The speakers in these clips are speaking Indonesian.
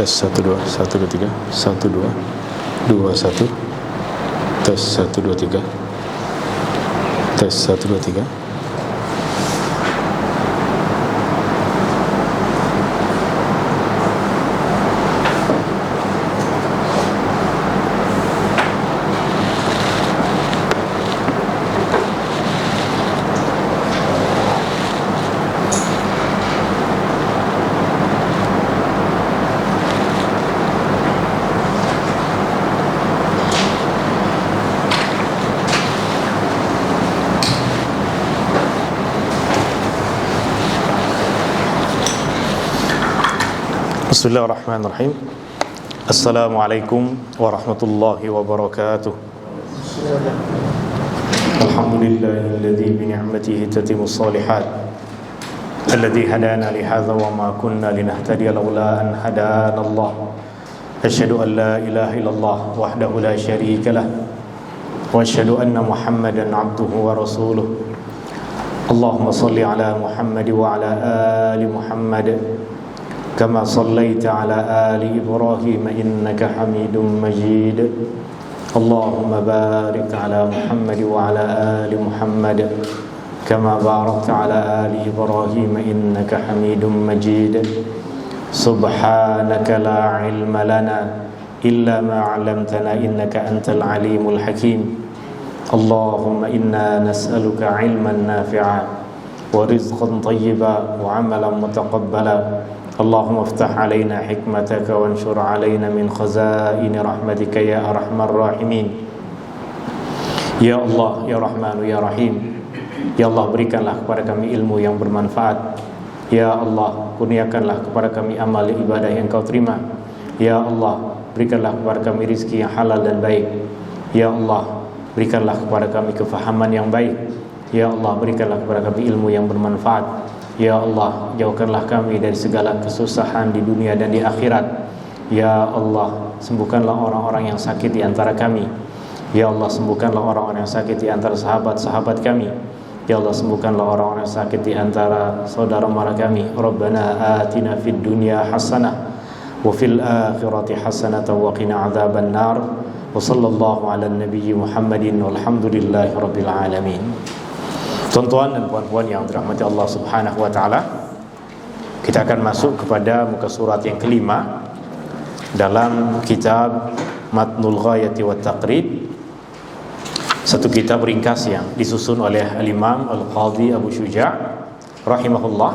Tes 1 2 1 2 3 1 2 2 1. Tes 1 2 3. Tes 1 2 3. Bismillahirrahmanirrahim. Assalamualaikum warahmatullahi wabarakatuh. Alhamdulillahilladzi bi ni'matihi tatimmus shalihat. Alladzi hadana li hadza wa ma kunna linahtadiya laula an hadana Allah. Asyhadu an la ilaha illallah wahdahu la syarika lah. Wa asyhadu anna Muhammadan 'abduhu wa rasuluh. Allahumma shalli ala Muhammad wa ala ali Muhammad. كما صليت على آل إبراهيم إنك حميد مجيد اللهم بارك على محمد وعلى آل محمد كما باركت على آل إبراهيم إنك حميد مجيد سبحانك لا علم لنا إلا ما علمتنا إنك أنت العليم الحكيم اللهم إنا نسألك علما نافعا ورزقا طيبا وعملا متقبلا اللهم افتح علينا حكمتك وانشر علينا من خزائن رحمتك يا أرحم الراحمين Ya Allah, Ya Rahman, Ya Rahim. Ya Allah, berikanlah kepada kami ilmu yang bermanfaat. Ya Allah, kurniakanlah kepada kami amal ibadah yang Kau terima. Ya Allah, berikanlah kepada kami rizki yang halal dan baik. Ya Allah, berikanlah kepada kami kefahaman yang baik. Ya Allah, berikanlah kepada kami ilmu yang bermanfaat. Ya Allah, jauhkanlah kami dari segala kesusahan di dunia dan di akhirat. Ya Allah, sembuhkanlah orang-orang yang sakit di antara kami. Ya Allah, sembuhkanlah orang-orang yang sakit di antara sahabat-sahabat kami. Ya Allah, sembuhkanlah orang-orang yang sakit di antara saudara-mara kami. Rabbana atina fid dunya hasanah wa fil akhirati hasanah wa qina adzaban nar. Wa sallallahu ala nabiyyi Muhammadin walhamdulillahi rabbil alamin. Tuan-tuan dan puan-puan yang dirahmati Allah Subhanahu wa taala, kita akan masuk kepada muka surat yang kelima dalam kitab Matnul Ghayati wat Taqrib, satu kitab ringkas yang disusun oleh Al-Imam Al-Qadhi Abu Syuja' rahimahullah,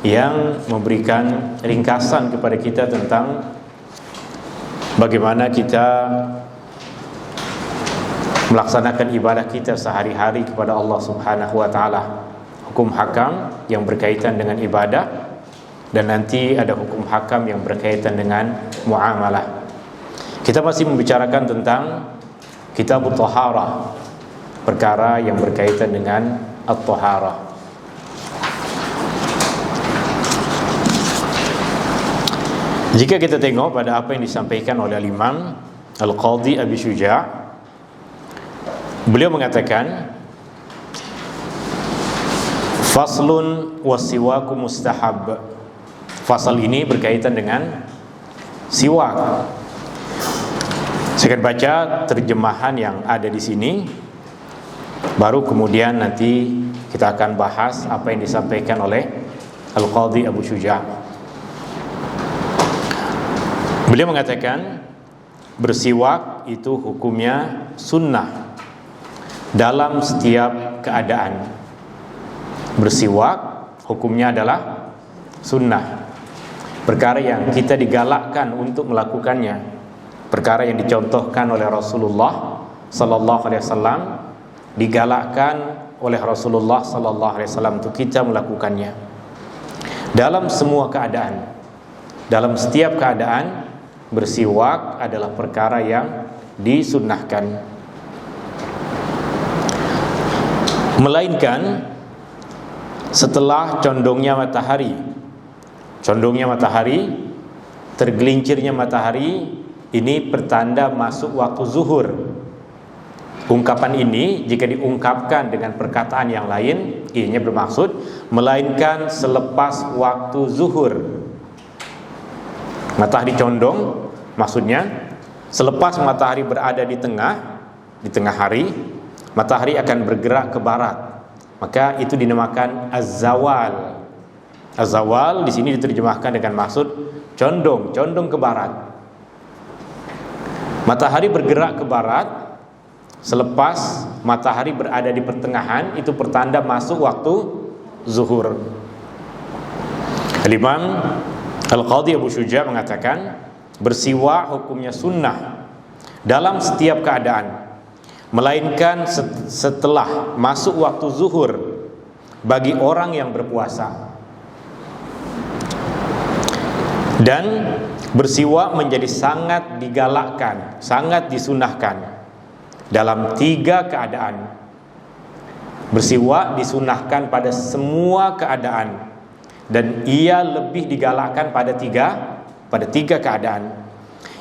yang memberikan ringkasan kepada kita tentang bagaimana kita melaksanakan ibadah kita sehari-hari kepada Allah Subhanahu wa taala. Hukum hakam yang berkaitan dengan ibadah, dan nanti ada hukum hakam yang berkaitan dengan muamalah. Kita masih membicarakan tentang Kitabut Thaharah, perkara yang berkaitan dengan at-thaharah. Jika kita tengok pada apa yang disampaikan oleh Imam Al-Qadhi Abu Syuja', beliau mengatakan faslun wasiwaku mustahab. Fasal ini berkaitan dengan siwak. Saya akan baca terjemahan yang ada di sini, baru kemudian nanti kita akan bahas apa yang disampaikan oleh Al-Qadhi Abu Syuja'. Beliau mengatakan bersiwak itu hukumnya sunnah dalam setiap keadaan. Bersiwak hukumnya adalah sunnah, perkara yang kita digalakkan untuk melakukannya, perkara yang dicontohkan oleh Rasulullah sallallahu alaihi wasallam, digalakkan oleh Rasulullah sallallahu alaihi wasallam untuk kita melakukannya dalam semua keadaan. Dalam setiap keadaan bersiwak adalah perkara yang disunnahkan, melainkan setelah condongnya matahari. Condongnya matahari, tergelincirnya matahari, ini pertanda masuk waktu zuhur. Ungkapan ini jika diungkapkan dengan perkataan yang lain, ianya bermaksud melainkan selepas waktu zuhur. Matahari condong maksudnya selepas matahari berada di tengah hari, matahari akan bergerak ke barat. Maka itu dinamakan az-zawal. Az-zawal di sini diterjemahkan dengan maksud condong ke barat. Matahari bergerak ke barat selepas matahari berada di pertengahan, itu pertanda masuk waktu zuhur. Al-Imam Al-Qadhi Abu Syuja mengatakan, bersiwak hukumnya sunnah dalam setiap keadaan, melainkan setelah masuk waktu zuhur bagi orang yang berpuasa. Dan bersiwak menjadi sangat digalakkan, sangat disunahkan dalam 3 keadaan. Bersiwak disunahkan pada semua keadaan, dan ia lebih digalakkan pada tiga keadaan.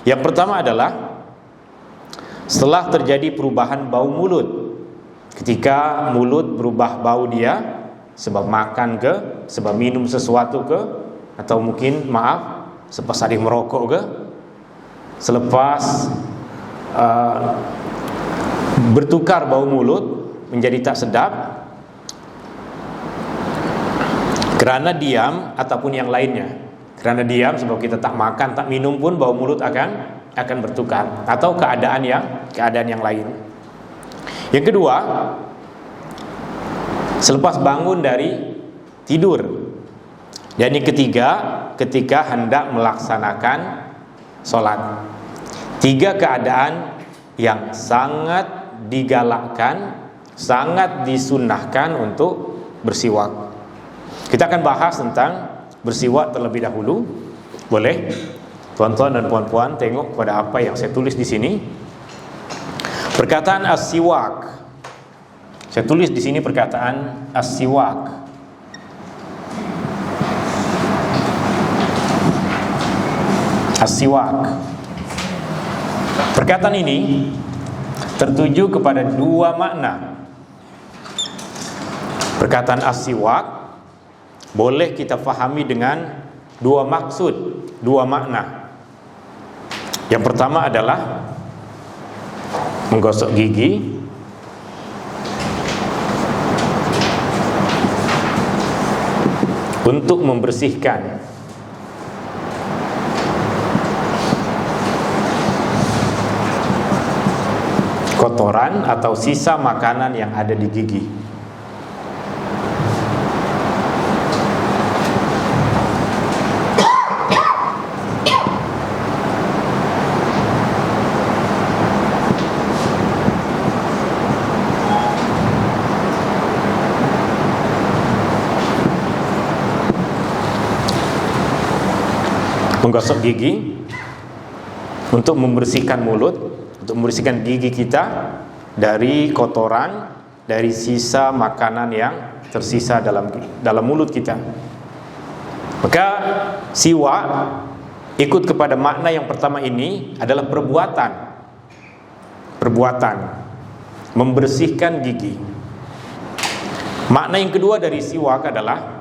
Yang pertama adalah setelah terjadi perubahan bau mulut. Ketika mulut berubah bau dia, sebab makan ke, sebab minum sesuatu ke, atau mungkin selepas tadi merokok ke, selepas bertukar bau mulut menjadi tak sedap karena diam ataupun yang lainnya. Karena diam sebab kita tak makan, tak minum pun bau mulut akan bertukar, atau keadaan yang lain. Yang kedua, selepas bangun dari tidur. Dan yang ketiga, ketika hendak melaksanakan sholat. 3 keadaan yang sangat digalakkan, sangat disunnahkan untuk bersiwak. Kita akan bahas tentang bersiwak terlebih dahulu. Boleh tuan-tuan dan puan-puan tengok pada apa yang saya tulis di sini. Perkataan as-siwak. Saya tulis di sini perkataan as-siwak. As-siwak. Perkataan ini tertuju kepada 2 makna. Perkataan as-siwak boleh kita fahami dengan 2 maksud, 2 makna. Yang pertama adalah menggosok gigi. Untuk membersihkan kotoran atau sisa makanan yang ada di gigi. Menggosok gigi untuk membersihkan mulut, untuk membersihkan gigi kita dari kotoran, dari sisa makanan yang tersisa dalam mulut kita. Maka siwak ikut kepada makna yang pertama ini adalah perbuatan membersihkan gigi. Makna yang kedua dari siwak adalah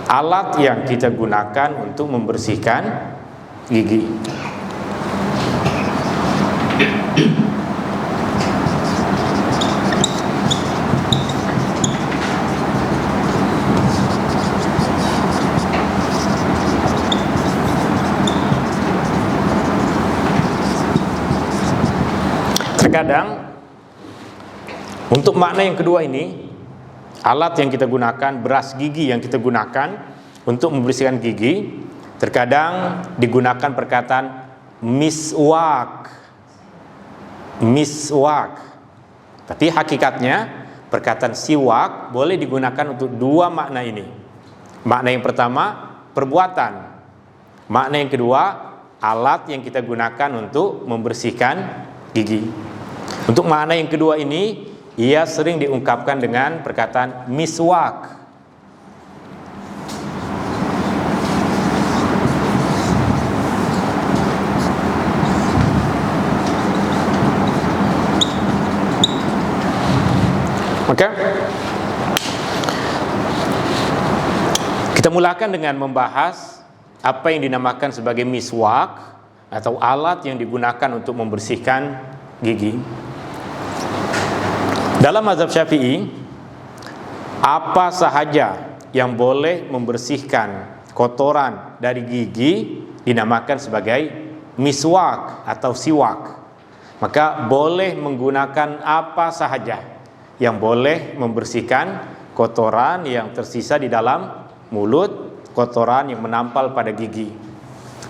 alat yang kita gunakan untuk membersihkan gigi. Terkadang untuk makna yang kedua ini, alat yang kita gunakan, beras gigi yang kita gunakan untuk membersihkan gigi, terkadang digunakan perkataan miswak. Tapi hakikatnya perkataan siwak boleh digunakan untuk 2 makna ini. Makna yang pertama perbuatan, makna yang kedua alat yang kita gunakan untuk membersihkan gigi. Untuk makna yang kedua ini, ia sering diungkapkan dengan perkataan miswak. Maka kita mulakan dengan membahas apa yang dinamakan sebagai miswak atau alat yang digunakan untuk membersihkan gigi. Dalam mazhab Syafi'i, apa sahaja yang boleh membersihkan kotoran dari gigi dinamakan sebagai miswak atau siwak. Maka boleh menggunakan apa sahaja yang boleh membersihkan kotoran yang tersisa di dalam mulut, kotoran yang menampal pada gigi.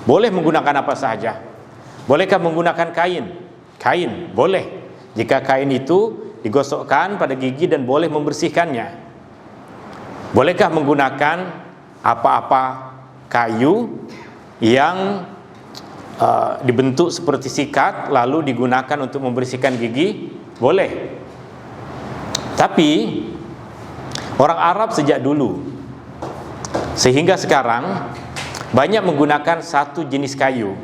Boleh menggunakan apa sahaja. Bolehkah menggunakan kain? Kain boleh, jika kain itu digosokkan pada gigi dan boleh membersihkannya. Bolehkah menggunakan apa-apa kayu yang dibentuk seperti sikat lalu digunakan untuk membersihkan gigi? Boleh. Tapi orang Arab sejak dulu sehingga sekarang banyak menggunakan satu jenis kayu.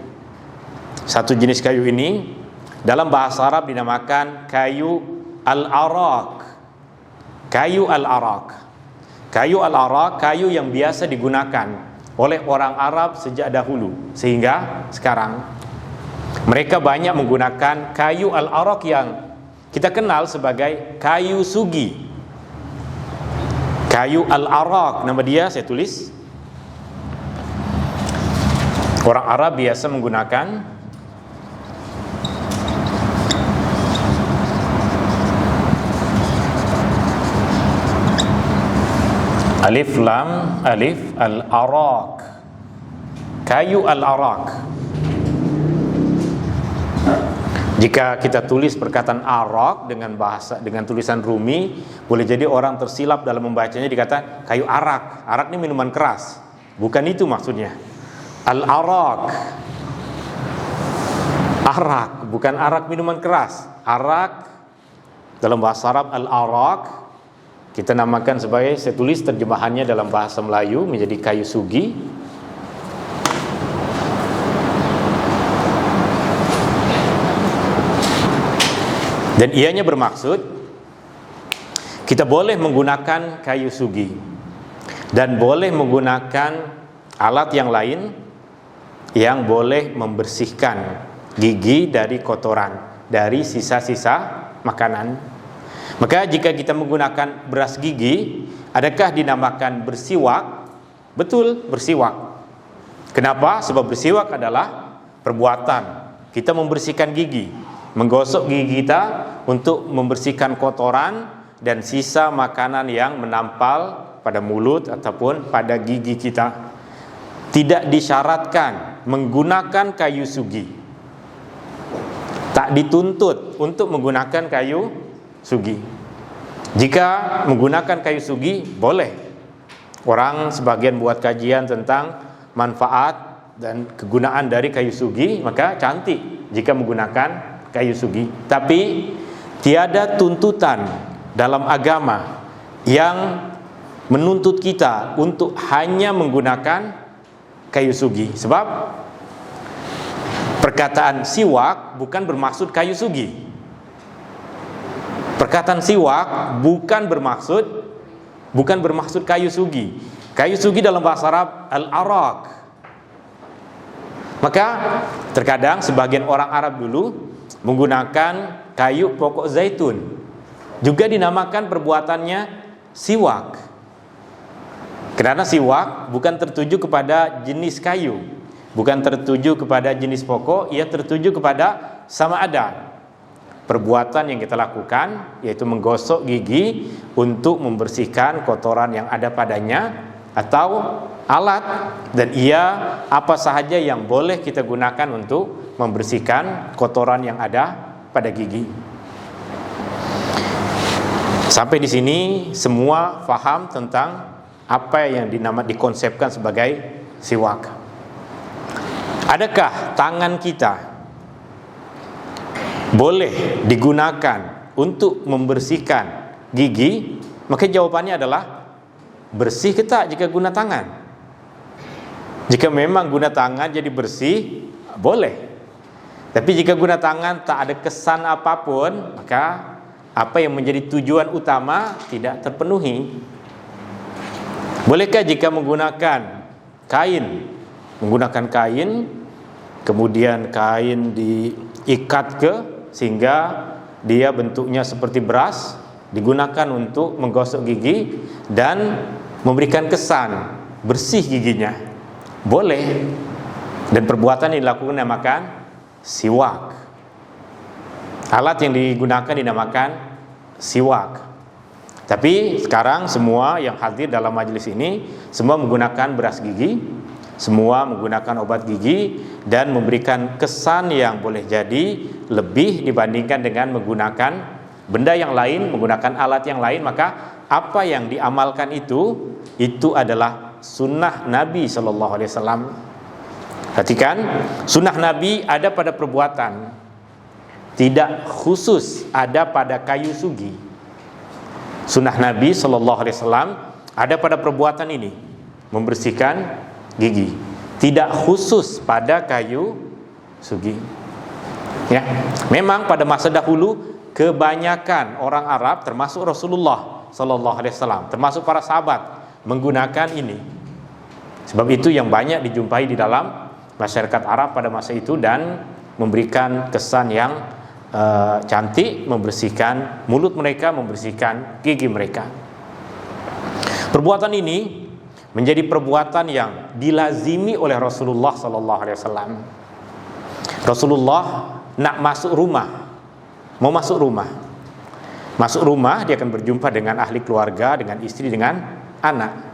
Satu jenis kayu ini dalam bahasa Arab dinamakan kayu al-arak. Kayu al-arak. Kayu al-arak, kayu yang biasa digunakan oleh orang Arab sejak dahulu sehingga sekarang. Mereka banyak menggunakan kayu al-arak yang kita kenal sebagai kayu sugi. Kayu al-arak, nama dia saya tulis. Orang Arab biasa menggunakan alif lam alif al-arak. Kayu al-arak. Jika kita tulis perkataan arak dengan tulisan Rumi, boleh jadi orang tersilap dalam membacanya dikata kayu arak. Arak ini minuman keras. Bukan itu maksudnya. Al-arak. Arak, bukan arak minuman keras. Arak dalam bahasa Arab al-arak kita namakan sebagai, saya tulis terjemahannya dalam bahasa Melayu menjadi kayu sugi. Dan ianya bermaksud kita boleh menggunakan kayu sugi dan boleh menggunakan alat yang lain yang boleh membersihkan gigi dari kotoran, dari sisa-sisa makanan. Maka jika kita menggunakan beras gigi, adakah dinamakan bersiwak? Betul, bersiwak. Kenapa? Sebab bersiwak adalah perbuatan kita membersihkan gigi, menggosok gigi kita untuk membersihkan kotoran dan sisa makanan yang menampal pada mulut ataupun pada gigi kita. Tidak disyaratkan menggunakan kayu sugi. Tak dituntut untuk menggunakan kayu sugi. Jika menggunakan kayu sugi boleh. Orang sebagian buat kajian tentang manfaat dan kegunaan dari kayu sugi, maka cantik jika menggunakan kayu sugi. Tapi tiada tuntutan dalam agama yang menuntut kita untuk hanya menggunakan kayu sugi. Sebab perkataan siwak bukan bermaksud kayu sugi. Perkataan siwak bukan bermaksud kayu sugi. Kayu sugi dalam bahasa Arab al-arak. Maka terkadang sebagian orang Arab dulu menggunakan kayu pokok zaitun, juga dinamakan perbuatannya siwak. Karena siwak bukan tertuju kepada jenis kayu, bukan tertuju kepada jenis pokok, ia tertuju kepada sama ada perbuatan yang kita lakukan, yaitu menggosok gigi untuk membersihkan kotoran yang ada padanya, atau alat, dan ia apa sahaja yang boleh kita gunakan untuk membersihkan kotoran yang ada pada gigi. Sampai di sini semua faham tentang apa yang dikonsepkan sebagai siwak. Adakah tangan kita boleh digunakan untuk membersihkan gigi? Maka jawabannya adalah bersih ke tak jika guna tangan. Jika memang guna tangan jadi bersih, boleh. Tapi jika guna tangan tak ada kesan apapun, maka apa yang menjadi tujuan utama tidak terpenuhi. Bolehkah jika menggunakan kain menggunakan kain, kemudian kain diikat sehingga dia bentuknya seperti beras, digunakan untuk menggosok gigi dan memberikan kesan bersih giginya. Boleh. Dan perbuatan yang dilakukan dinamakan siwak. Alat yang digunakan dinamakan siwak. Tapi sekarang semua yang hadir dalam majelis ini semua menggunakan beras gigi, semua menggunakan obat gigi dan memberikan kesan yang boleh jadi lebih dibandingkan dengan menggunakan benda yang lain, menggunakan alat yang lain. Maka apa yang diamalkan itu adalah sunnah Nabi Sallallahu Alaihi Wasallam. Perhatikan, sunnah Nabi ada pada perbuatan, tidak khusus ada pada kayu sugi. Sunnah Nabi Sallallahu Alaihi Wasallam ada pada perbuatan ini, membersihkan gigi, tidak khusus pada kayu sugi. Ya, memang pada masa dahulu kebanyakan orang Arab, termasuk Rasulullah Sallallahu Alaihi Wasallam, termasuk para sahabat, menggunakan ini. Sebab itu yang banyak dijumpai di dalam masyarakat Arab pada masa itu dan memberikan kesan yang cantik, membersihkan mulut mereka, membersihkan gigi mereka. Perbuatan ini menjadi perbuatan yang dilazimi oleh Rasulullah Sallallahu Alaihi Wasallam. Rasulullah nak masuk rumah, mau masuk rumah dia akan berjumpa dengan ahli keluarga, dengan istri, dengan anak.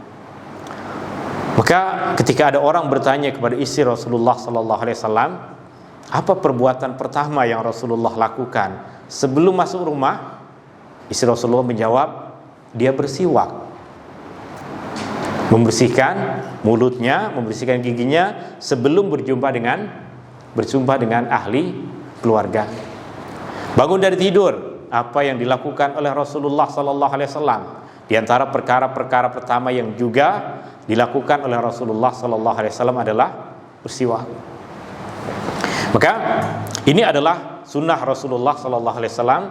Maka ketika ada orang bertanya kepada istri Rasulullah Sallallahu Alaihi Wasallam, apa perbuatan pertama yang Rasulullah lakukan sebelum masuk rumah? Istri Rasulullah menjawab, dia bersiwak, membersihkan mulutnya, membersihkan giginya sebelum berjumpa dengan ahli keluarga. Bangun dari tidur, apa yang dilakukan oleh Rasulullah Sallallahu Alaihi Wasallam? Di antara perkara-perkara pertama yang juga dilakukan oleh Rasulullah Sallallahu Alaihi Wasallam adalah bersiwak. Maka ini adalah sunnah Rasulullah Sallallahu Alaihi Wasallam,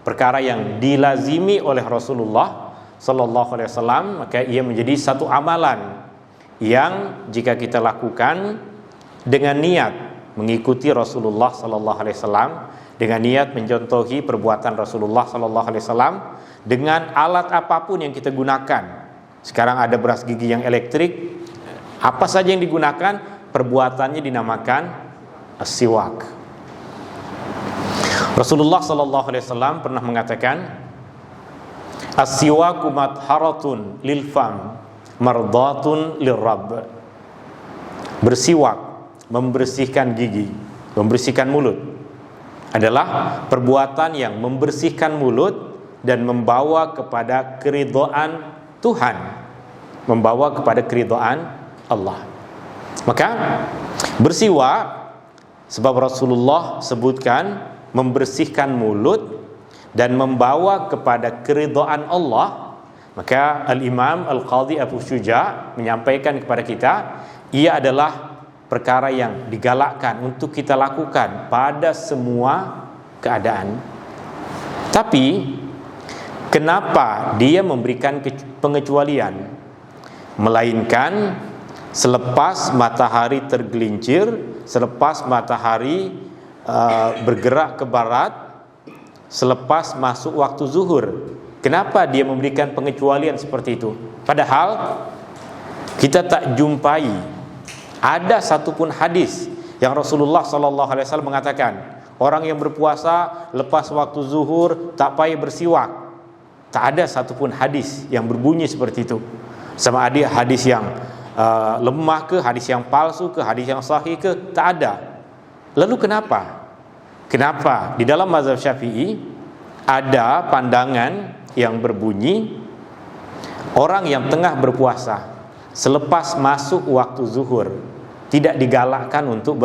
perkara yang dilazimi oleh Rasulullah Sallallahu Alaihi Wasallam. Maka ia menjadi satu amalan yang jika kita lakukan dengan niat mengikuti Rasulullah Sallallahu Alaihi Wasallam, dengan niat mencontohi perbuatan Rasulullah Sallallahu Alaihi Wasallam dengan alat apapun yang kita gunakan. Sekarang ada beras gigi yang elektrik, apa saja yang digunakan, perbuatannya dinamakan siwak. Rasulullah Sallallahu Alaihi Wasallam pernah mengatakan, as-siwaku matharatun lil fam mardatun lirrabb. Bersiwak, membersihkan gigi, membersihkan mulut, adalah perbuatan yang membersihkan mulut dan membawa kepada keridhaan Tuhan, membawa kepada keridhaan Allah. Maka bersiwak, sebab Rasulullah sebutkan membersihkan mulut dan membawa kepada keridhaan Allah. Maka Al-Imam Al-Qadhi Abu Syuja menyampaikan kepada kita, ia adalah perkara yang digalakkan untuk kita lakukan pada semua keadaan. Tapi kenapa dia memberikan pengecualian? Melainkan selepas matahari tergelincir, selepas matahari bergerak ke barat, selepas masuk waktu zuhur. Kenapa dia memberikan pengecualian seperti itu? Padahal kita tak jumpai ada satupun hadis yang Rasulullah SAW mengatakan orang yang berpuasa lepas waktu zuhur tak payah bersiwak. Tak ada satupun hadis yang berbunyi seperti itu. Sama ada hadis yang lemah ke, hadis yang palsu ke, hadis yang sahih ke, tak ada. Lalu kenapa? Kenapa di dalam mazhab Syafi'i ada pandangan yang berbunyi orang yang tengah berpuasa selepas masuk waktu zuhur tidak digalakkan untuk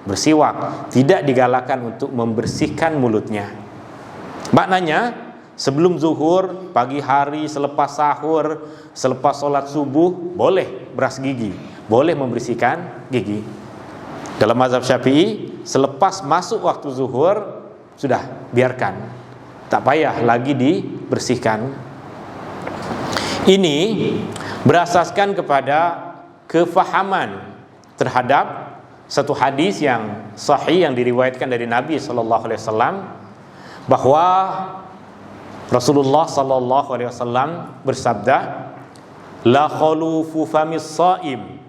bersiwak, tidak digalakkan untuk membersihkan mulutnya. Maknanya sebelum zuhur, pagi hari, selepas sahur, selepas sholat subuh, boleh beras gigi, boleh membersihkan gigi. Dalam mazhab Syafi'i, selepas masuk waktu zuhur, sudah biarkan, tak payah lagi dibersihkan. Ini berasaskan kepada kefahaman terhadap satu hadis yang sahih yang diriwayatkan dari Nabi sallallahu alaihi wasallam bahwa Rasulullah sallallahu alaihi wasallam bersabda, la khulufu famis shaim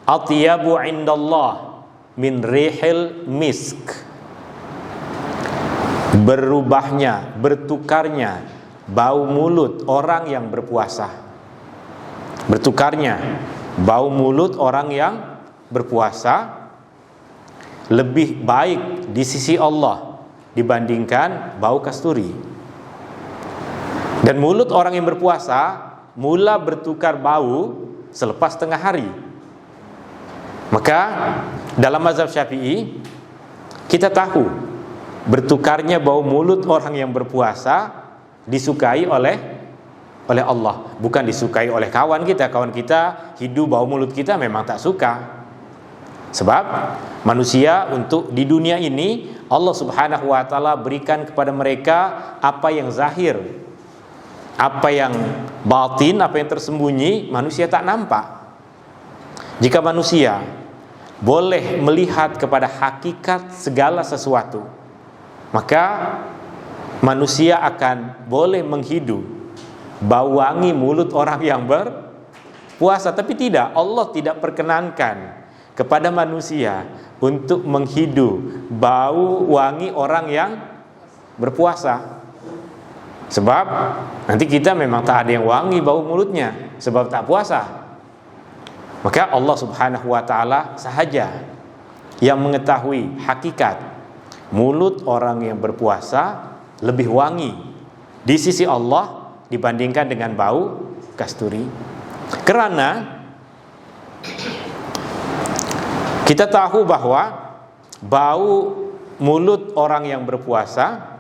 atyabu indallah min rihil misk. Berubahnya, bertukarnya bau mulut orang yang berpuasa. Bertukarnya bau mulut orang yang berpuasa lebih baik di sisi Allah dibandingkan bau kasturi. Dan mulut orang yang berpuasa mula bertukar bau selepas tengah hari. Maka dalam mazhab Syafi'i kita tahu bertukarnya bau mulut orang yang berpuasa disukai oleh Allah, bukan disukai oleh kawan kita. Kawan kita hidu bau mulut kita memang tak suka. Sebab manusia untuk di dunia ini Allah Subhanahu wa taala berikan kepada mereka apa yang zahir, apa yang batin, apa yang tersembunyi manusia tak nampak. Jika manusia boleh melihat kepada hakikat segala sesuatu, maka manusia akan boleh menghidu bau wangi mulut orang yang berpuasa. Tapi tidak, Allah tidak perkenankan kepada manusia untuk menghidu bau wangi orang yang berpuasa. Sebab nanti kita memang tak ada yang wangi bau mulutnya, sebab tak puasa. Maka Allah Subhanahu wa taala sahaja yang mengetahui hakikat mulut orang yang berpuasa lebih wangi di sisi Allah dibandingkan dengan bau kasturi. Karena kita tahu bahwa bau mulut orang yang berpuasa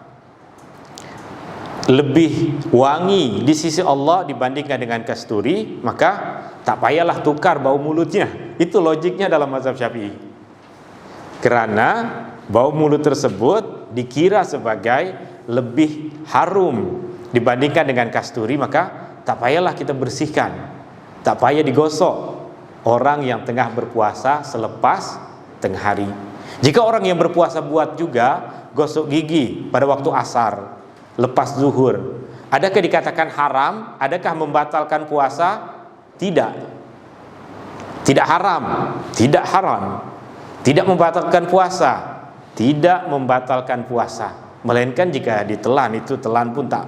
lebih wangi di sisi Allah dibandingkan dengan kasturi, maka tak payahlah tukar bau mulutnya. Itu logiknya dalam mazhab Syafi'i. Karena bau mulut tersebut dikira sebagai lebih harum dibandingkan dengan kasturi, maka tak payahlah kita bersihkan, tak payah digosok orang yang tengah berpuasa selepas tengah hari. Jika orang yang berpuasa buat juga gosok gigi pada waktu asar, lepas zuhur, adakah dikatakan haram? Adakah membatalkan puasa? Tidak. Tidak haram. Tidak haram. Tidak membatalkan puasa. Tidak membatalkan puasa. Melainkan jika ditelan, itu telan pun tak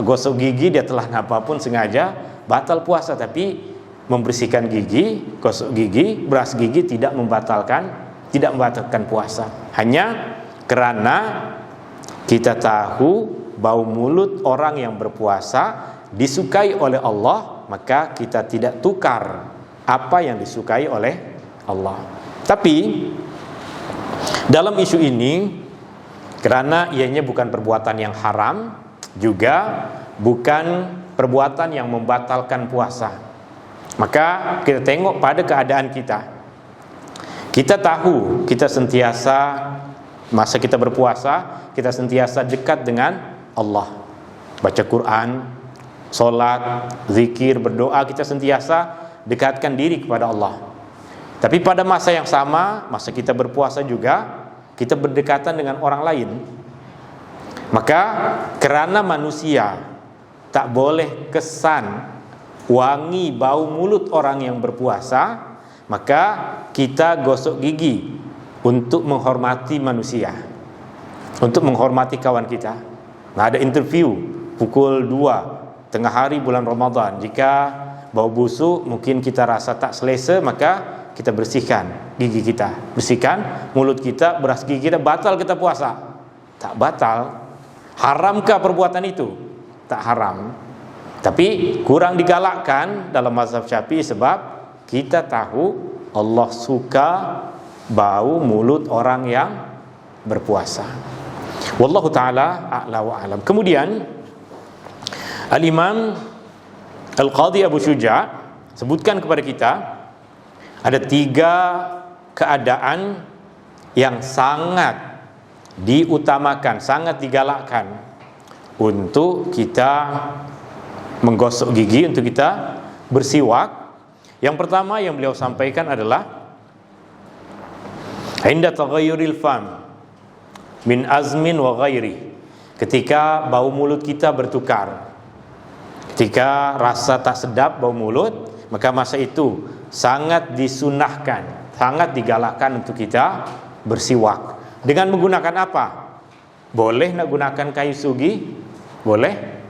gosok gigi, dia telan apapun sengaja, batal puasa. Tapi membersihkan gigi, gosok gigi, beras gigi tidak membatalkan puasa. Hanya karena kita tahu bau mulut orang yang berpuasa disukai oleh Allah, maka kita tidak tukar apa yang disukai oleh Allah. Tapi dalam isu ini, karena ianya bukan perbuatan yang haram, juga bukan perbuatan yang membatalkan puasa, maka kita tengok pada keadaan kita. Kita tahu kita sentiasa, masa kita berpuasa, kita sentiasa dekat dengan Allah, baca Quran, solat, zikir, berdoa, kita sentiasa dekatkan diri kepada Allah. Tapi pada masa yang sama, masa kita berpuasa juga, kita berdekatan dengan orang lain. Maka karena manusia tak boleh kesan wangi bau mulut orang yang berpuasa, maka kita gosok gigi untuk menghormati manusia, untuk menghormati kawan kita. Nah, ada interview pukul 2 tengah hari bulan Ramadan. Jika bau busuk mungkin kita rasa tak selesa, maka kita bersihkan gigi kita, bersihkan mulut kita, beras gigi kita. Batal kita puasa? Tak batal. Haramkah perbuatan itu? Tak haram. Tapi kurang digalakkan dalam mazhab Syafi'i, sebab kita tahu Allah suka bau mulut orang yang berpuasa. Wallahu ta'ala a'la wa a'lam. Kemudian Al-Imam Al-Qadhi Abu Syuja' sebutkan kepada kita ada 3 keadaan yang sangat diutamakan, sangat digalakkan untuk kita menggosok gigi, untuk kita bersiwak. Yang pertama yang beliau sampaikan adalah Inda taghayyuril fam min azmin wa ghairi, ketika bau mulut kita bertukar, ketika rasa tak sedap bau mulut, maka masa itu sangat disunahkan, sangat digalakkan untuk kita bersiwak. Dengan menggunakan apa? Boleh nak gunakan kayu sugi, boleh.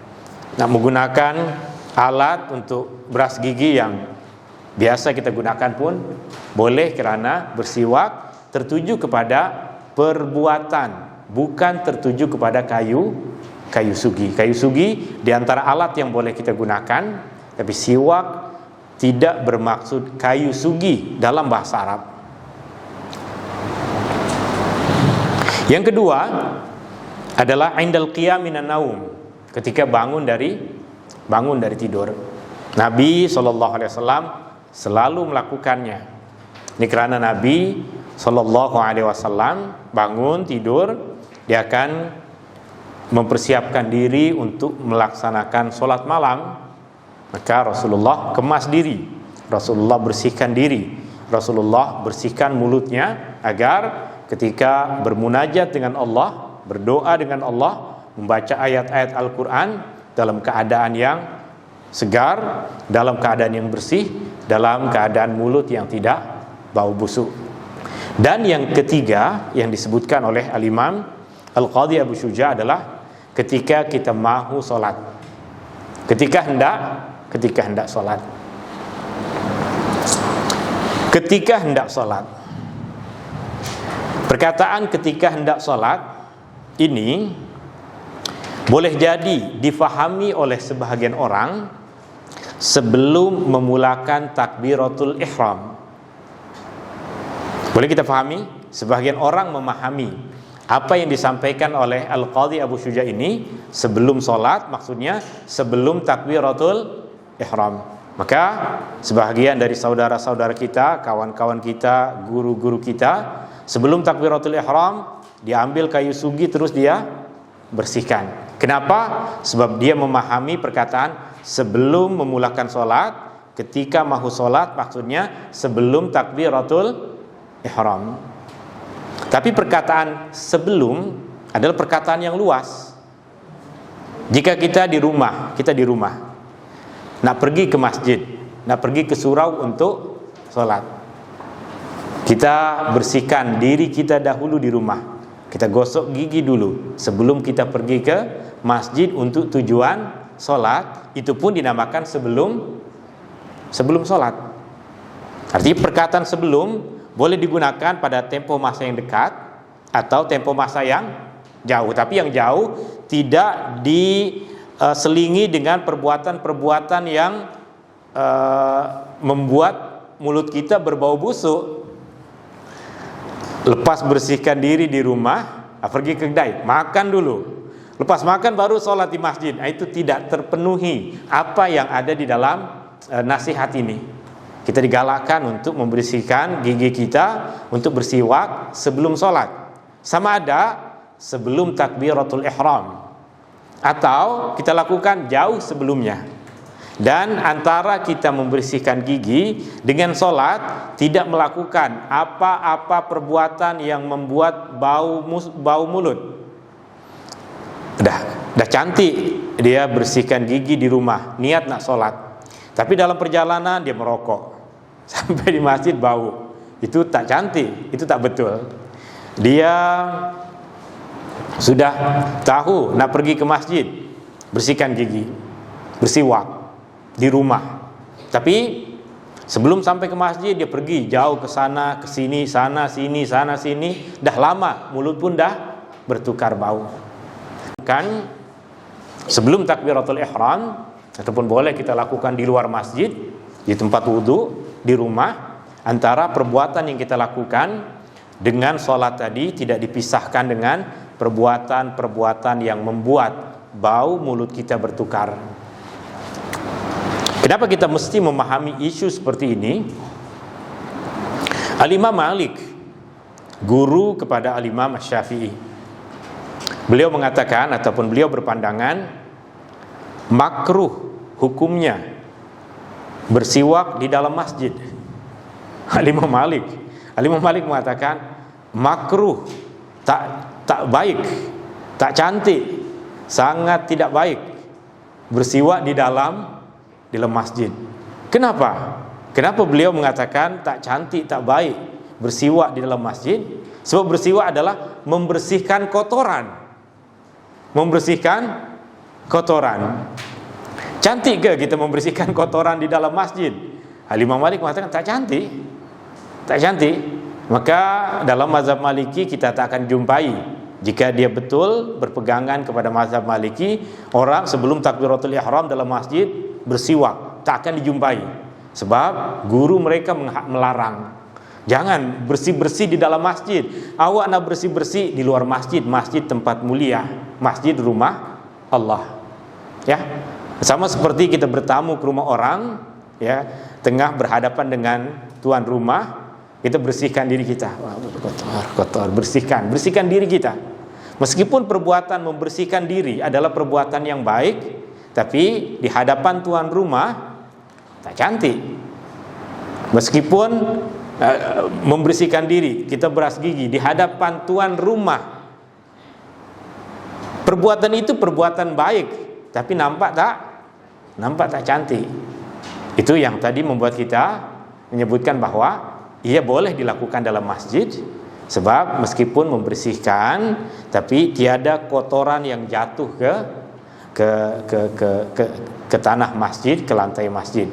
Nak menggunakan alat untuk beras gigi yang biasa kita gunakan pun boleh, kerana bersiwak tertuju kepada perbuatan, bukan tertuju kepada kayu sugi. Kayu sugi di antara alat yang boleh kita gunakan, tapi siwak tidak bermaksud kayu sugi dalam bahasa Arab. Yang kedua adalah indal qiyam minan naum, ketika bangun dari tidur. Nabi SAW selalu melakukannya. Ini karena Nabi SAW bangun tidur, dia akan mempersiapkan diri untuk melaksanakan sholat malam. Maka Rasulullah kemas diri, Rasulullah bersihkan diri, Rasulullah bersihkan mulutnya, agar ketika bermunajat dengan Allah, berdoa dengan Allah, membaca ayat-ayat Al-Quran dalam keadaan yang segar, dalam keadaan yang bersih, dalam keadaan mulut yang tidak bau busuk. Dan yang ketiga yang disebutkan oleh Al-Imam Al-Qadhi Abu Syuja adalah ketika kita mahu solat, ketika hendak solat. Ketika hendak solat, perkataan ketika hendak solat ini boleh jadi difahami oleh sebahagian orang sebelum memulakan takbiratul ihram. Boleh kita fahami? Sebahagian orang memahami apa yang disampaikan oleh Al-Qadhi Abu Syuja ini sebelum solat, maksudnya sebelum takbiratul ihram. Maka sebahagian dari saudara-saudara kita, kawan-kawan kita, guru-guru kita, sebelum takbiratul ihram dia ambil kayu sugi terus dia bersihkan. Kenapa? Sebab dia memahami perkataan sebelum memulakan solat, ketika mahu solat, maksudnya sebelum takbiratul ihram. Tapi perkataan sebelum adalah perkataan yang luas. Jika kita di rumah nak pergi ke masjid, nak pergi ke surau untuk solat, kita bersihkan diri kita dahulu di rumah, kita gosok gigi dulu sebelum kita pergi ke masjid untuk tujuan solat. Itu pun dinamakan sebelum solat. Artinya perkataan sebelum boleh digunakan pada tempo masa yang dekat atau tempo masa yang jauh. Tapi yang jauh tidak diselingi dengan perbuatan-perbuatan yang membuat mulut kita berbau busuk. Lepas bersihkan diri di rumah, pergi ke kedai, makan dulu. Lepas makan baru sholat di masjid. Itu tidak terpenuhi apa yang ada di dalam nasihat ini. Kita digalakkan untuk membersihkan gigi kita, untuk bersiwak sebelum sholat. Sama ada sebelum takbiratul ihram, atau kita lakukan jauh sebelumnya. Dan antara kita membersihkan gigi dengan sholat, tidak melakukan apa-apa perbuatan yang membuat bau mulut. Dah cantik dia bersihkan gigi di rumah, niat nak sholat, tapi dalam perjalanan dia merokok, sampai di masjid bau. Itu tak cantik, itu tak betul. Dia sudah tahu nak pergi ke masjid, bersihkan gigi, bersiwak di rumah, tapi sebelum sampai ke masjid dia pergi jauh ke sana, ke sini, sana sini, sana sini, dah lama mulut pun dah bertukar bau. Kan sebelum takbiratul ihram, ataupun boleh kita lakukan di luar masjid, di tempat wudu, di rumah. Antara perbuatan yang kita lakukan dengan sholat tadi tidak dipisahkan dengan perbuatan-perbuatan yang membuat bau mulut kita bertukar. Kenapa kita mesti memahami isu seperti ini? Al-Imam Malik, guru kepada Al-Imam Syafi'i, beliau mengatakan ataupun beliau berpandangan makruh hukumnya bersiwak di dalam masjid. Al-Imam Malik mengatakan makruh, tak baik, tak cantik, sangat tidak baik bersiwak di dalam masjid. Kenapa? Kenapa beliau mengatakan tak cantik, tak baik bersiwak di dalam masjid? Sebab bersiwak adalah membersihkan kotoran. Membersihkan kotoran. Cantik ke kita membersihkan kotoran di dalam masjid? Imam Malik mengatakan tak cantik. Tak cantik. Maka dalam mazhab Maliki kita tak akan jumpai, jika dia betul berpegangan kepada mazhab Maliki, orang sebelum takbiratul ihram dalam masjid bersiwak, tak akan dijumpai. Sebab guru mereka melarang. Jangan bersih-bersih di dalam masjid. Awak nak bersih-bersih di luar masjid. Masjid tempat mulia, masjid rumah Allah. Ya, sama seperti kita bertamu ke rumah orang, ya, tengah berhadapan dengan tuan rumah, kita bersihkan diri kita. Wah, kotor, bersihkan diri kita. Meskipun perbuatan membersihkan diri adalah perbuatan yang baik, tapi di hadapan tuan rumah tak cantik. Meskipun membersihkan diri, kita beras gigi di hadapan tuan rumah, perbuatan itu perbuatan baik, tapi nampak tak cantik. Itu yang tadi membuat kita menyebutkan bahwa ia boleh dilakukan dalam masjid, sebab meskipun membersihkan, tapi tiada kotoran yang jatuh ke tanah masjid, ke lantai masjid.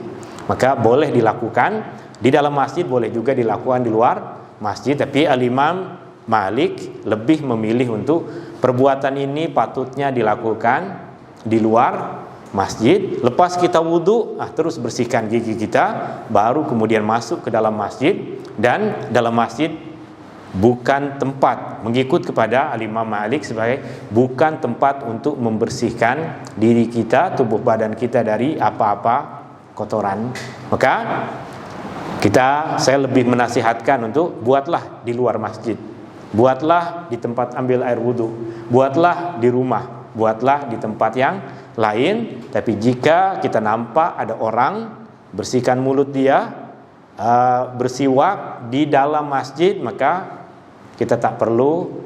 Maka boleh dilakukan di dalam masjid, boleh juga dilakukan di luar masjid. Tapi Al-Imam Malik lebih memilih untuk perbuatan ini patutnya dilakukan di luar masjid. Lepas kita wudhu, terus bersihkan gigi kita, baru kemudian masuk ke dalam masjid. Dan dalam masjid bukan tempat, mengikut kepada Al-Imam Malik, sebagai bukan tempat untuk membersihkan diri kita, tubuh badan kita dari apa-apa kotoran. Maka saya lebih menasihatkan untuk buatlah di luar masjid, buatlah di tempat ambil air wudhu, buatlah di rumah, buatlah di tempat yang lain. Tapi jika kita nampak ada orang bersihkan mulut dia, bersiwak di dalam masjid, maka kita tak perlu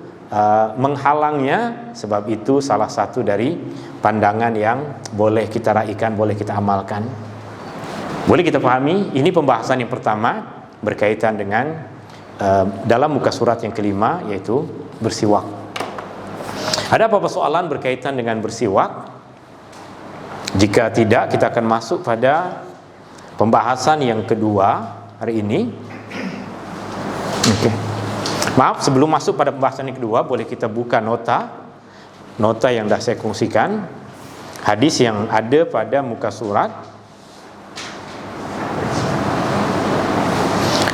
menghalangnya, sebab itu salah satu dari pandangan yang boleh kita raikan, boleh kita amalkan, boleh kita pahami. Ini pembahasan yang pertama berkaitan dengan dalam muka surat yang kelima, yaitu bersiwak. Ada apa persoalan berkaitan dengan bersiwak? Jika tidak, kita akan masuk pada pembahasan yang kedua hari ini. Maaf, sebelum masuk pada pembahasan yang kedua, boleh kita buka nota yang dah saya kongsikan, hadis yang ada pada muka surat.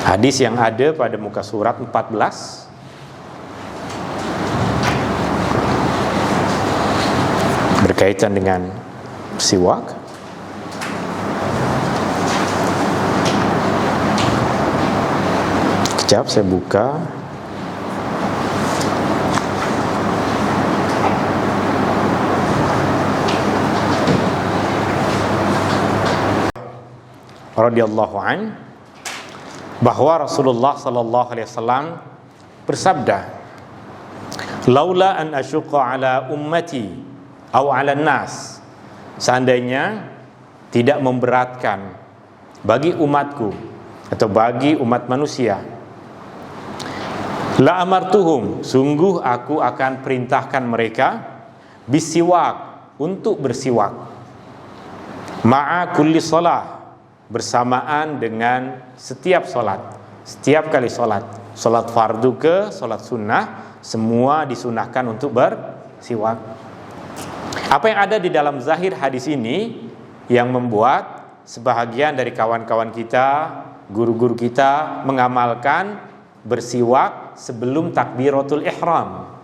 Hadis yang ada pada muka surat 14 berkaitan dengan siwak. Kejap saya buka. Radhiyallahu an, bahwa Rasulullah sallallahu alaihi wasallam bersabda, "Laula an asyqa ala ummati aw ala nas," seandainya tidak memberatkan bagi umatku atau bagi umat manusia, la amartuhum, sungguh aku akan perintahkan mereka, bisiwak, untuk bersiwak, ma'a kulli shalah, bersamaan dengan setiap solat. Setiap kali solat fardu ke solat sunnah, semua disunahkan untuk bersiwak. Apa yang ada di dalam zahir hadis ini yang membuat sebahagian dari kawan-kawan kita, guru-guru kita mengamalkan bersiwak sebelum takbiratul ihram.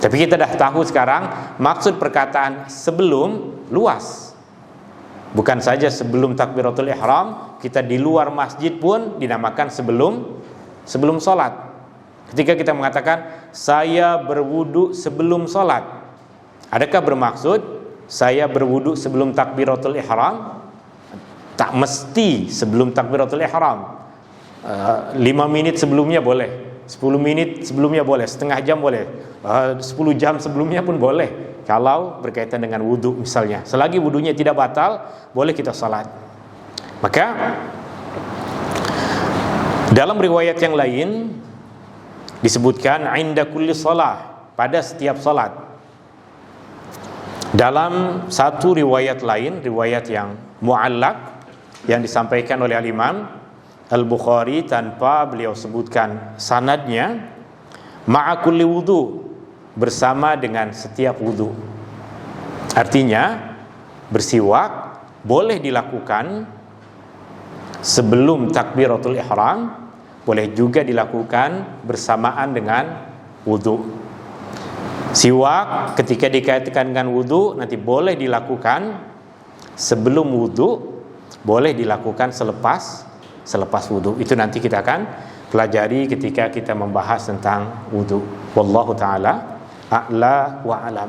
Tapi kita dah tahu sekarang maksud perkataan sebelum luas. Bukan saja sebelum takbiratul ihram, kita di luar masjid pun dinamakan sebelum solat. Ketika kita mengatakan saya berwudu sebelum solat, adakah bermaksud saya berwudu sebelum takbiratul ihram? Tak mesti sebelum takbiratul ihram. 5 menit sebelumnya boleh, 10 menit sebelumnya boleh, setengah jam boleh, 10 jam sebelumnya pun boleh. Kalau berkaitan dengan wudu misalnya, selagi wudunya tidak batal, boleh kita salat. Maka dalam riwayat yang lain disebutkan inda kulli shalah, pada setiap salat. Dalam satu riwayat lain, riwayat yang mu'allaq yang disampaikan oleh Al-Imam Al-Bukhari tanpa beliau sebutkan sanadnya, ma'a kulli wudu, bersama dengan setiap wudu. Artinya bersiwak boleh dilakukan sebelum takbiratul ihram, boleh juga dilakukan bersamaan dengan wudu. Siwak ketika dikaitkan dengan wudu nanti boleh dilakukan sebelum wudu, boleh dilakukan selepas wudu. Itu nanti kita akan pelajari ketika kita membahas tentang wudu. Wallahu taala a'la wa alam.